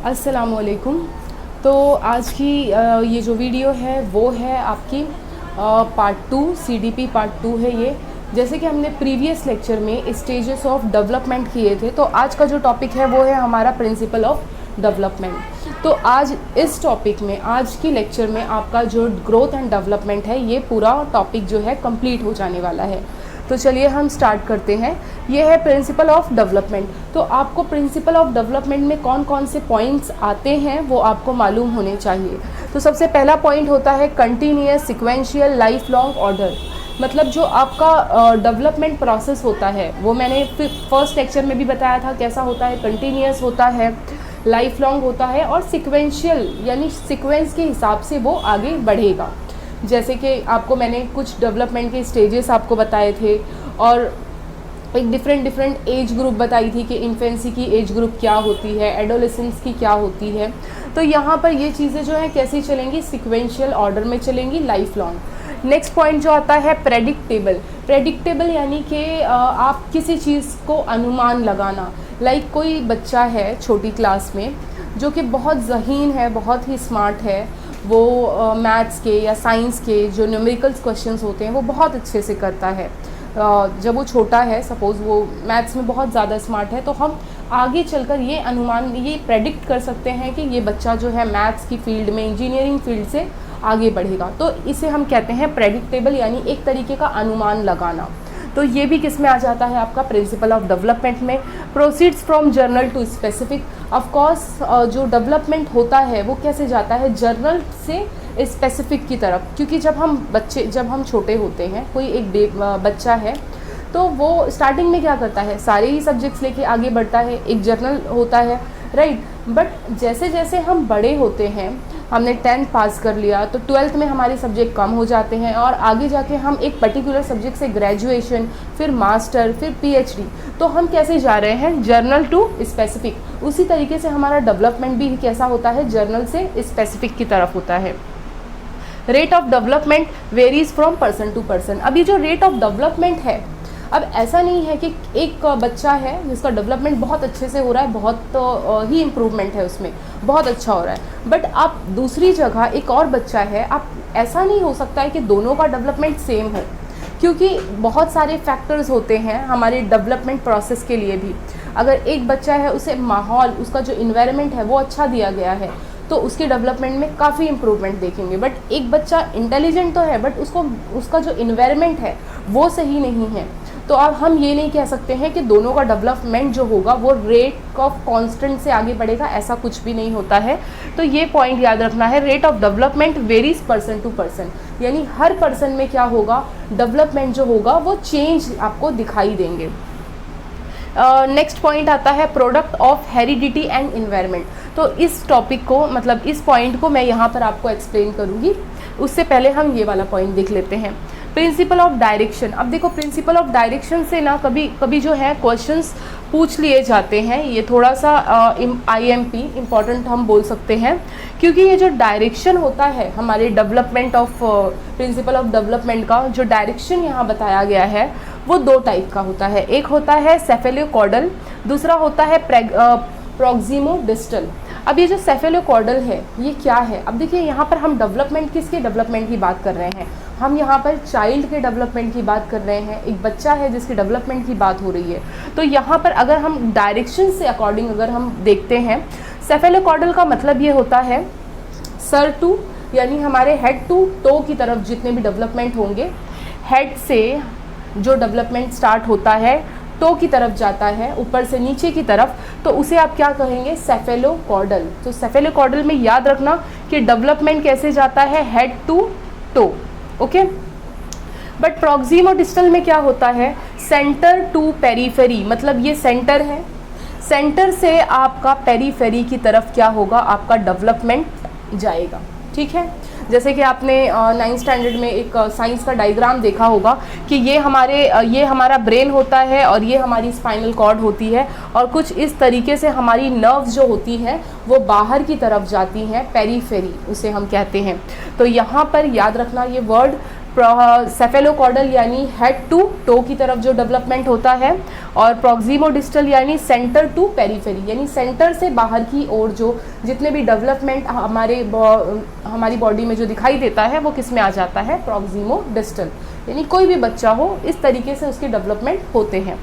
अस्सलामुअलैकुम। तो आज की ये जो वीडियो है वो है आपकी पार्ट 2, CDP पार्ट 2 है ये। जैसे कि हमने प्रीवियस लेक्चर में स्टेजेस ऑफ डेवलपमेंट किए थे, तो आज का जो टॉपिक है वो है हमारा प्रिंसिपल ऑफ डेवलपमेंट। तो आज इस टॉपिक में, आज की लेक्चर में आपका जो ग्रोथ एंड डेवलपमेंट है ये पूरा टॉपिक जो है कंप्लीट हो जाने वाला है। तो चलिए हम स्टार्ट करते हैं। ये है प्रिंसिपल ऑफ डेवलपमेंट। तो आपको प्रिंसिपल ऑफ डेवलपमेंट में कौन कौन से पॉइंट्स आते हैं वो आपको मालूम होने चाहिए। तो सबसे पहला पॉइंट होता है continuous, sequential, life long order. मतलब जो आपका डेवलपमेंट प्रोसेस होता है वो मैंने फर्स्ट लेक्चर में भी बताया था कैसा होता है। कंटिन्यूअस होता है, लाइफ लॉन्ग होता है और सिक्वेंशियल यानी सीक्वेंस के हिसाब से वो आगे बढ़ेगा। जैसे कि आपको मैंने कुछ डेवलपमेंट के स्टेजेस आपको बताए थे और एक डिफरेंट एज ग्रुप बताई थी कि इन्फेंसी की एज ग्रुप क्या होती है, एडोलेसेंस की क्या होती है। तो यहाँ पर ये चीज़ें जो हैं कैसी चलेंगी, सिक्वेंशियल ऑर्डर में चलेंगी, लाइफ लॉन्ग। नेक्स्ट पॉइंट जो आता है प्रेडिक्टेबल। प्रेडिक्टेबल यानी कि आप किसी चीज़ को अनुमान लगाना। लाइक कोई बच्चा है छोटी क्लास में जो कि बहुत ज़हीन है, बहुत ही स्मार्ट है, वो मैथ्स के या साइंस के जो न्यूमेरिकल्स क्वेश्चंस होते हैं वो बहुत अच्छे से करता है। जब वो छोटा है, सपोज़ वो मैथ्स में बहुत ज़्यादा स्मार्ट है, तो हम आगे चलकर ये अनुमान, ये प्रेडिक्ट कर सकते हैं कि ये बच्चा जो है मैथ्स की फील्ड में, इंजीनियरिंग फील्ड से आगे बढ़ेगा। तो इसे हम कहते हैं प्रेडिक्टेबल यानी एक तरीके का अनुमान लगाना। तो ये भी किस में आ जाता है आपका प्रिंसिपल ऑफ डेवलपमेंट में। Proceeds from general to specific. Of course जो डेवलपमेंट होता है वो कैसे जाता है, जर्नल से स्पेसिफिक की तरफ। क्योंकि जब हम छोटे होते हैं, कोई एक बच्चा है तो वो स्टार्टिंग में क्या करता है, सारे ही सब्जेक्ट्स लेके आगे बढ़ता है, एक जर्नल होता है, राइट। बट जैसे जैसे हम बड़े होते हैं, हमने 10th पास कर लिया तो 12th में हमारे सब्जेक्ट कम हो जाते हैं और आगे जाके हम एक पर्टिकुलर सब्जेक्ट से ग्रेजुएशन, फिर मास्टर, फिर PhD, तो हम कैसे जा रहे हैं, जर्नल टू स्पेसिफिक। उसी तरीके से हमारा डेवलपमेंट भी कैसा होता है, जर्नल से स्पेसिफिक की तरफ होता है। Rate of development varies from person to person. अब ये जो रेट ऑफ डेवलपमेंट है, अब ऐसा नहीं है कि एक बच्चा है जिसका डेवलपमेंट बहुत अच्छे से हो रहा है, बहुत ही इम्प्रूवमेंट है उसमें, बहुत अच्छा हो रहा है, बट आप दूसरी जगह एक और बच्चा है, आप ऐसा नहीं हो सकता है कि दोनों का डेवलपमेंट सेम हो, क्योंकि बहुत सारे फैक्टर्स होते हैं हमारे डेवलपमेंट प्रोसेस के लिए भी। अगर एक बच्चा है, उसे माहौल, उसका जो इन्वायरमेंट है वो अच्छा दिया गया है तो उसके डेवलपमेंट में काफ़ी इम्प्रूवमेंट देखेंगे। बट एक बच्चा इंटेलिजेंट तो है बट उसका जो इन्वायरमेंट है वो सही नहीं है, तो अब हम ये नहीं कह सकते हैं कि दोनों का डेवलपमेंट जो होगा वो रेट ऑफ कांस्टेंट से आगे बढ़ेगा, ऐसा कुछ भी नहीं होता है। तो ये पॉइंट याद रखना है, rate of development varies person to person, यानी हर पर्सन में क्या होगा, डेवलपमेंट जो होगा वो चेंज आपको दिखाई देंगे। नेक्स्ट पॉइंट आता है product of heredity and environment. तो इस टॉपिक को, मतलब इस पॉइंट को मैं यहाँ पर आपको एक्सप्लेन करूँगी, उससे पहले हम ये वाला पॉइंट देख लेते हैं, प्रिंसिपल ऑफ डायरेक्शन। अब देखो प्रिंसिपल ऑफ डायरेक्शन से ना कभी कभी जो है क्वेश्चंस पूछ लिए जाते हैं, ये थोड़ा सा IMP इम्पॉर्टेंट हम बोल सकते हैं, क्योंकि ये जो डायरेक्शन होता है हमारे development of principal of development का जो डायरेक्शन यहाँ बताया गया है वो दो टाइप का होता है। एक होता है सेफेलोकॉर्डल, दूसरा होता है प्रॉक्सिमोडिस्टल। अब ये जो सेफेलोकॉर्डल है ये क्या है, अब देखिए यहाँ पर हम डेवलपमेंट, किसके डेवलपमेंट की बात कर रहे हैं, हम यहाँ पर चाइल्ड के डेवलपमेंट की बात कर रहे हैं, एक बच्चा है जिसके डेवलपमेंट की बात हो रही है। तो यहाँ पर अगर हम डायरेक्शन से अकॉर्डिंग अगर हम देखते हैं, सेफेलोकॉर्डल का मतलब ये होता है सर टू, यानी हमारे हेड टू टो की तरफ जितने भी डेवलपमेंट होंगे, हेड से जो डेवलपमेंट स्टार्ट होता है टो की तरफ जाता है, ऊपर से नीचे की तरफ, तो उसे आप क्या कहेंगे, सेफेलोकॉर्डल। तो सेफेलोकॉर्डल में याद रखना कि डेवलपमेंट कैसे जाता है, head to toe, okay. But proximodistal में क्या होता है, सेंटर टू पेरीफेरी, मतलब ये सेंटर है, सेंटर से आपका पेरीफेरी की तरफ क्या होगा, आपका डेवलपमेंट जाएगा, ठीक है। जैसे कि आपने 9th स्टैंडर्ड में एक साइंस का डायग्राम देखा होगा कि ये हमारा ब्रेन होता है और ये हमारी स्पाइनल कॉर्ड होती है, और कुछ इस तरीके से हमारी नर्व्स जो होती हैं वो बाहर की तरफ जाती हैं, पेरीफेरी उसे हम कहते हैं। तो यहाँ पर याद रखना ये वर्ड सेफेलोकॉर्डल यानी हेड टू टो की तरफ जो डेवलपमेंट होता है, और प्रॉक्सिमोडिस्टल यानी सेंटर टू पेरिफेरी यानी सेंटर से बाहर की ओर जो जितने भी डेवलपमेंट हमारी बॉडी में जो दिखाई देता है वो किस में आ जाता है, प्रॉक्सिमोडिस्टल। यानी कोई भी बच्चा हो इस तरीके से उसके डेवलपमेंट होते हैं।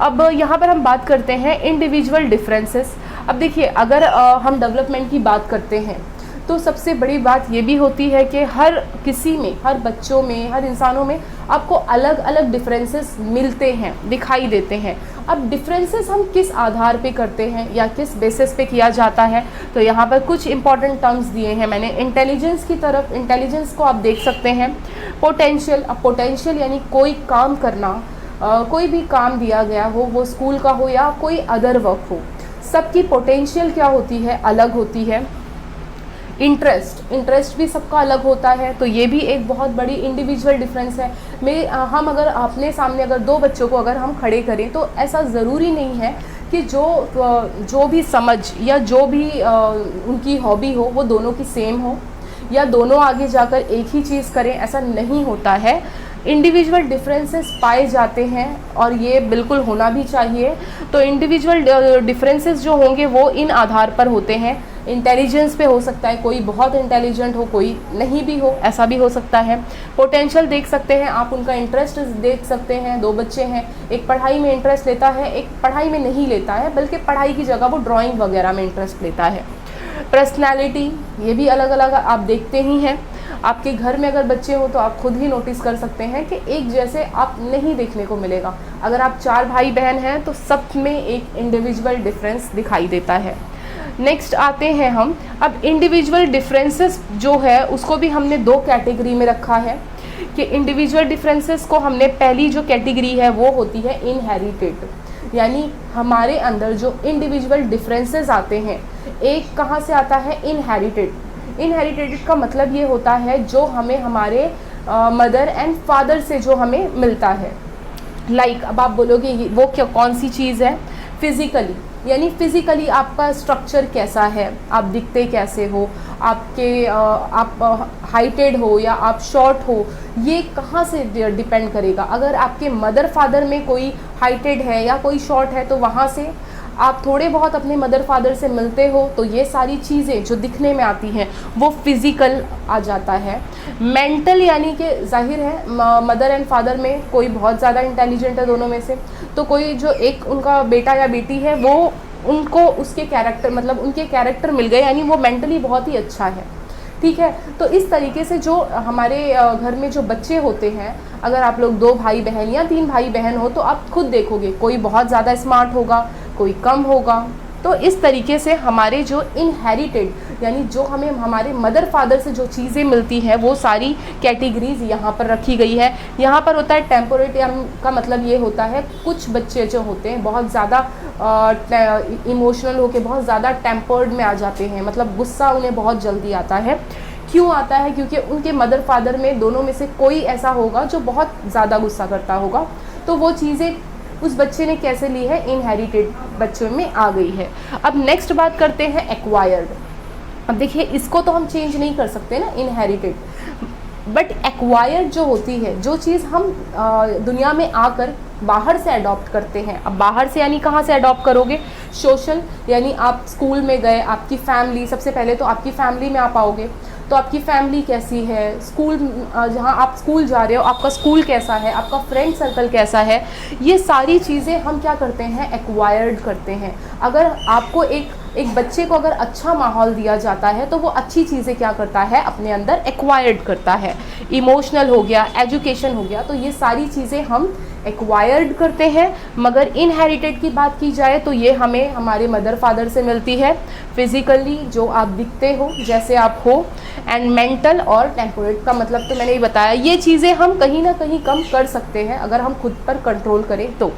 अब यहाँ पर हम बात करते हैं इंडिविजुअल डिफरेंसेस। अब देखिए, अगर हम डेवलपमेंट की बात करते हैं तो सबसे बड़ी बात ये भी होती है कि हर किसी में, हर बच्चों में, हर इंसानों में आपको अलग अलग डिफरेंसेस मिलते हैं, दिखाई देते हैं। अब डिफरेंसेस हम किस आधार पे करते हैं या किस बेसिस पे किया जाता है, तो यहाँ पर कुछ इंपॉर्टेंट टर्म्स दिए हैं मैंने। इंटेलिजेंस की तरफ, इंटेलिजेंस को आप देख सकते हैं। पोटेंशियल, अब पोटेंशियल यानी कोई काम करना, कोई भी काम दिया गया हो, वो स्कूल का हो या कोई अदर वर्क हो, सबकी पोटेंशियल क्या होती है, अलग होती है। इंटरेस्ट, इंटरेस्ट भी सबका अलग होता है, तो ये भी एक बहुत बड़ी इंडिविजुअल डिफरेंस है। हम अगर अपने सामने अगर दो बच्चों को अगर हम खड़े करें तो ऐसा ज़रूरी नहीं है कि जो भी समझ या जो भी उनकी हॉबी हो वो दोनों की सेम हो या दोनों आगे जाकर एक ही चीज़ करें, ऐसा नहीं होता है। इंडिविजुअल डिफरेंसेस पाए जाते हैं और ये बिल्कुल होना भी चाहिए। तो इंडिविजुअल डिफरेंसेस जो होंगे वो इन आधार पर होते हैं। इंटेलिजेंस पे हो सकता है, कोई बहुत इंटेलिजेंट हो, कोई नहीं भी हो, ऐसा भी हो सकता है। पोटेंशियल देख सकते हैं आप, उनका इंटरेस्ट देख सकते हैं। दो बच्चे हैं, एक पढ़ाई में इंटरेस्ट लेता है, एक पढ़ाई में नहीं लेता है, बल्कि पढ़ाई की जगह वो ड्राइंग वगैरह में इंटरेस्ट लेता है। पर्सनैलिटी, ये भी अलग अलग आप देखते ही हैं। आपके घर में अगर बच्चे हो तो आप खुद ही नोटिस कर सकते हैं कि एक जैसे आप नहीं देखने को मिलेगा। अगर आप 4 भाई बहन हैं तो सब में एक इंडिविजुअल डिफरेंस दिखाई देता है। नेक्स्ट आते हैं हम, अब इंडिविजुअल डिफरेंसेस जो है उसको भी हमने 2 कैटेगरी में रखा है कि इंडिविजुअल डिफरेंसेस को हमने, पहली जो कैटेगरी है वो होती है इनहेरिटेड, यानी हमारे अंदर जो इंडिविजुअल डिफरेंसेस आते हैं, एक कहाँ से आता है, इनहेरिटेड। इनहेरिटेड का मतलब ये होता है जो हमें हमारे मदर एंड फादर से जो हमें मिलता है। लाइक अब आप बोलोगे वो क्या, कौन सी चीज़ है, फिज़िकली, यानी फिज़िकली आपका स्ट्रक्चर कैसा है, आप दिखते कैसे हो, आप हाइटेड हो या आप शॉर्ट हो, ये कहाँ से डिपेंड करेगा। अगर आपके मदर फादर में कोई हाइटेड है या कोई शॉर्ट है तो वहाँ से आप थोड़े बहुत अपने मदर फादर से मिलते हो तो ये सारी चीज़ें जो दिखने में आती हैं वो फिज़िकल आ जाता है। मेंटल यानी कि जाहिर है मदर एंड फादर में कोई बहुत ज़्यादा इंटेलिजेंट है दोनों में से, तो कोई जो एक उनका बेटा या बेटी है वो उनको उसके कैरेक्टर, मतलब उनके कैरेक्टर मिल गए, यानी वो मेंटली बहुत ही अच्छा है। ठीक है, तो इस तरीके से जो हमारे घर में जो बच्चे होते हैं, अगर आप लोग 2 भाई बहन या 3 भाई बहन हो तो आप खुद देखोगे कोई बहुत ज़्यादा स्मार्ट होगा, कोई कम होगा। तो इस तरीके से हमारे जो इनहेरिटेड, यानी जो हमें हमारे मदर फादर से जो चीज़ें मिलती हैं वो सारी कैटेगरीज यहाँ पर रखी गई है। यहाँ पर होता है टेम्पोरेट, का मतलब ये होता है कुछ बच्चे जो होते हैं बहुत ज़्यादा इमोशनल होकर बहुत ज़्यादा टेम्पर्ड में आ जाते हैं, मतलब गुस्सा उन्हें बहुत जल्दी आता है। क्यों आता है? क्योंकि उनके मदर फादर में दोनों में से कोई ऐसा होगा जो बहुत ज़्यादा गुस्सा करता होगा, तो वो चीज़ें उस बच्चे ने कैसे ली है, इनहेरिटेड बच्चों में आ गई है। अब नेक्स्ट बात करते हैं एक्वायर्ड। अब देखिए इसको तो हम चेंज नहीं कर सकते ना, इनहेरिटेड, बट एक्वायर्ड जो होती है, जो चीज़ हम दुनिया में आकर बाहर से अडॉप्ट करते हैं। अब बाहर से यानी कहाँ से अडॉप्ट करोगे, सोशल, यानी आप स्कूल में गए, आपकी फैमिली, सबसे पहले तो आपकी फैमिली में आप आओगे, तो आपकी फैमिली कैसी है, स्कूल जहाँ आप स्कूल जा रहे हो आपका स्कूल कैसा है, आपका फ्रेंड सर्कल कैसा है, ये सारी चीज़ें हम क्या करते हैं, एक्वायर्ड करते हैं। अगर आपको एक बच्चे को अगर अच्छा माहौल दिया जाता है तो वो अच्छी चीज़ें क्या करता है, अपने अंदर एक्वायर्ड करता है। इमोशनल हो गया, एजुकेशन हो गया, तो ये सारी चीज़ें हम एक्वायर्ड करते हैं। मगर इनहेरिटेड की बात की जाए तो ये हमें हमारे मदर फादर से मिलती है, फिज़िकली जो आप दिखते हो, जैसे आप हो, एंड मेंटल और टेम्पोरेट का मतलब तो मैंने ही बताया। ये चीज़ें हम कहीं ना कहीं कम कर सकते हैं अगर हम खुद पर कंट्रोल करें तो।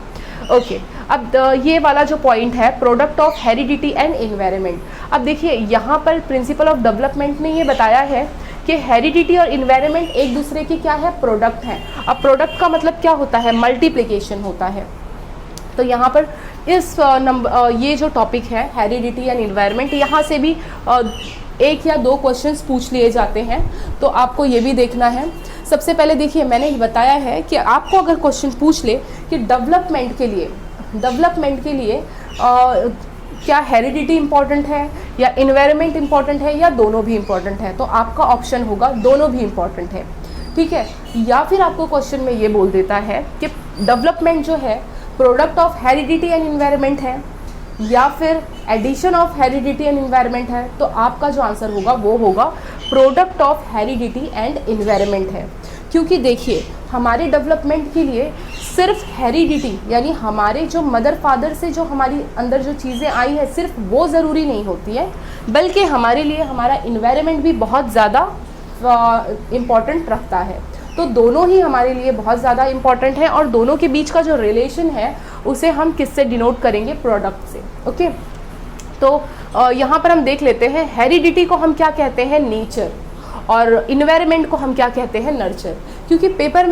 ओके, अब ये वाला जो पॉइंट है, product of heredity and environment. अब देखिए यहाँ पर प्रिंसिपल ऑफ डेवलपमेंट ने ये बताया है कि हेरिडिटी और एनवायरनमेंट एक दूसरे की क्या है, प्रोडक्ट हैं। अब प्रोडक्ट का मतलब क्या होता है, मल्टीप्लिकेशन होता है। तो यहाँ पर इस ये जो टॉपिक है हेरिडिटी एंड एनवायरनमेंट, यहाँ से भी 1 या 2 क्वेश्चंस पूछ लिए जाते हैं, तो आपको ये भी देखना है। सबसे पहले देखिए, मैंने ही बताया है कि आपको अगर क्वेश्चन पूछ ले कि डेवलपमेंट के लिए क्या हेरिडिटी इम्पॉर्टेंट है या इन्वायरमेंट इम्पॉर्टेंट है या दोनों भी इम्पॉर्टेंट है, तो आपका ऑप्शन होगा दोनों भी इम्पॉर्टेंट है, ठीक है। या फिर आपको क्वेश्चन में ये बोल देता है कि डेवलपमेंट जो है product of heredity and environment है या फिर addition of heredity and environment है, तो आपका जो आंसर होगा वो होगा product of heredity and environment है। क्योंकि देखिए, हमारे डेवलपमेंट के लिए सिर्फ हेरिडिटी यानी हमारे जो मदर फादर से जो हमारी अंदर जो चीज़ें आई है सिर्फ वो ज़रूरी नहीं होती है, बल्कि हमारे लिए हमारा इन्वायरमेंट भी बहुत ज़्यादा इम्पॉर्टेंट रखता है। तो दोनों ही हमारे लिए बहुत ज़्यादा इम्पॉर्टेंट है और दोनों के बीच का जो रिलेशन है उसे हम किससे डिनोट करेंगे, प्रोडक्ट से। ओके, तो यहाँ पर हम देख लेते हैं हेरिडिटी को हम क्या कहते हैं, नेचर, और इन्वायरमेंट को हम क्या कहते हैं, नर्चर। क्योंकि पेपर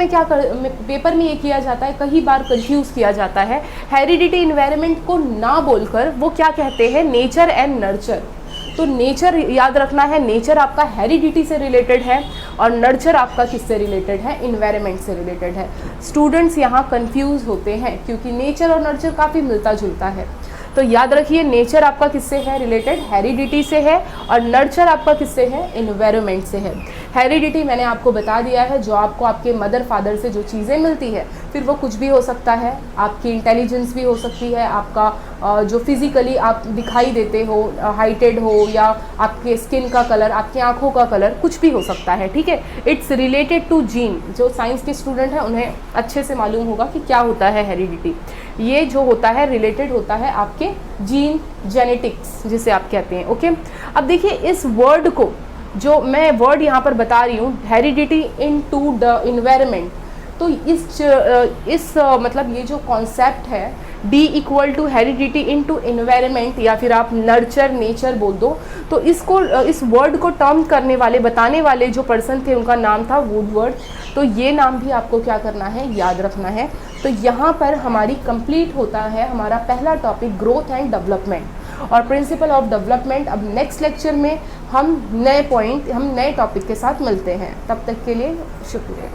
में ये किया जाता है, कई बार कंफ्यूज किया जाता है, हेरिडिटी इन्वायरमेंट को ना बोलकर वो क्या कहते हैं, नेचर एंड नर्चर। तो नेचर याद रखना है, नेचर आपका हेरिडिटी से रिलेटेड है और नर्चर आपका किससे रिलेटेड है, इन्वायरमेंट से रिलेटेड है। स्टूडेंट्स यहाँ कंफ्यूज होते हैं क्योंकि नेचर और नर्चर काफ़ी मिलता जुलता है। तो याद रखिए, नेचर आपका किससे है रिलेटेड, हेरिडिटी से है, और नर्चर आपका किससे है, इन्वायरमेंट से है। हेरिडिटी मैंने आपको बता दिया है, जो आपको आपके मदर फादर से जो चीज़ें मिलती है, फिर वो कुछ भी हो सकता है, आपकी इंटेलिजेंस भी हो सकती है, आपका जो फिज़िकली आप दिखाई देते हो, हाइटेड हो, या आपके स्किन का कलर, आपकी आँखों का कलर, कुछ भी हो सकता है, ठीक है। It's related to gene. जो साइंस के स्टूडेंट हैं उन्हें अच्छे से मालूम होगा कि क्या होता है हेरिडिटी। ये जो होता है रिलेटेड होता है आपके जीन, जेनेटिक्स जिसे आप कहते हैं। ओके, अब देखिए इस वर्ड को, जो मैं वर्ड यहाँ पर बता रही हूँ, heredity into the environment, तो इस मतलब ये जो कॉन्सेप्ट है D equal to heredity into environment, या फिर आप नर्चर नेचर बोल दो, तो इसको इस वर्ड को टर्म करने वाले, बताने वाले जो पर्सन थे उनका नाम था वुडवर्ड। तो ये नाम भी आपको क्या करना है, याद रखना है। तो यहाँ पर हमारी कंप्लीट होता है हमारा पहला टॉपिक, ग्रोथ एंड डेवलपमेंट और प्रिंसिपल ऑफ डेवलपमेंट। अब नेक्स्ट लेक्चर में हम नए टॉपिक के साथ मिलते हैं। तब तक के लिए शुक्रिया।